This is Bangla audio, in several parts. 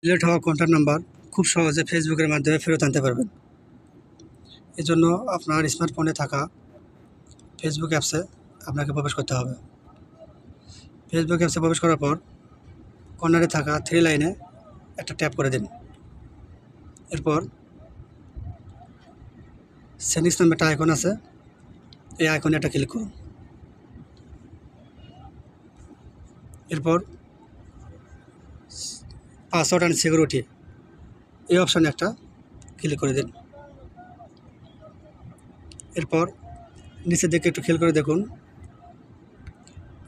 ডিলিট হওয়া কন্ট্যাক্ট নাম্বার খুব সহজে ফেসবুকের মাধ্যমে ফেরত আনতে পারবেন। এজন্য আপনার স্মার্টফোনে থাকা ফেসবুক অ্যাপসে আপনাকে প্রবেশ করতে হবে। ফেসবুক অ্যাপসে প্রবেশ করার পর কর্নারে থাকা 3 লাইনে একটা ট্যাপ করে দিন। এরপর সেটিংস নামে একটা আইকন আছে, এই আইকনে একটা ক্লিক করুন। এরপর পাসওয়ার্ড অ্যান্ড সিকিউরিটি এই অপশানে একটা ক্লিক করে দিন। এরপর নিচের দিকে একটু খেয়াল করে দেখুন,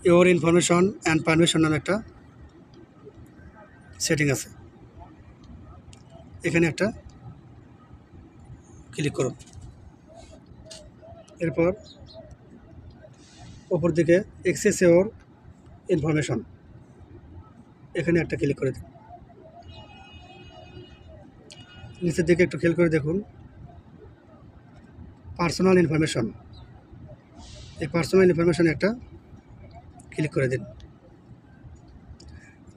ইওর ইনফরমেশন অ্যান্ড পারমিশন নামে একটা সেটিং আছে, এখানে একটা ক্লিক করুন। এরপর ওপর দিকে অ্যাক্সেস ইওর ইনফরমেশন এখানে একটা ক্লিক করে দিন। নিচের দিকে একটু খেয়াল করে দেখুন, পার্সোনাল ইনফরমেশন, এই পার্সোনাল ইনফরমেশনে একটা ক্লিক করে দিন।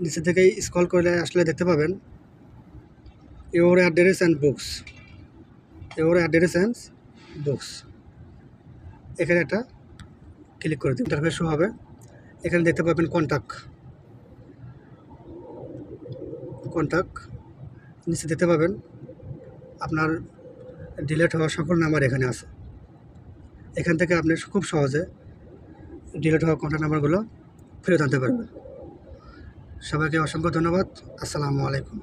নিচের দিকে স্ক্রল করে আসলে দেখতে পাবেন your address and books, your address and books এখানে একটা ক্লিক করে দিন। ইন্টারফেস শো হবে, এখানে দেখতে পাবেন কন্ট্যাক্ট, নিচে দেখতে পাবেন আপনার ডিলিট হওয়া সকল নাম্বার এখানে আছে। এখান থেকে আপনি খুব সহজে ডিলিট হওয়া কন্ট্যাক্ট নাম্বারগুলো ফেরত আনতে পারবেন। সবাইকে অসংখ্য ধন্যবাদ। আসসালামু আলাইকুম।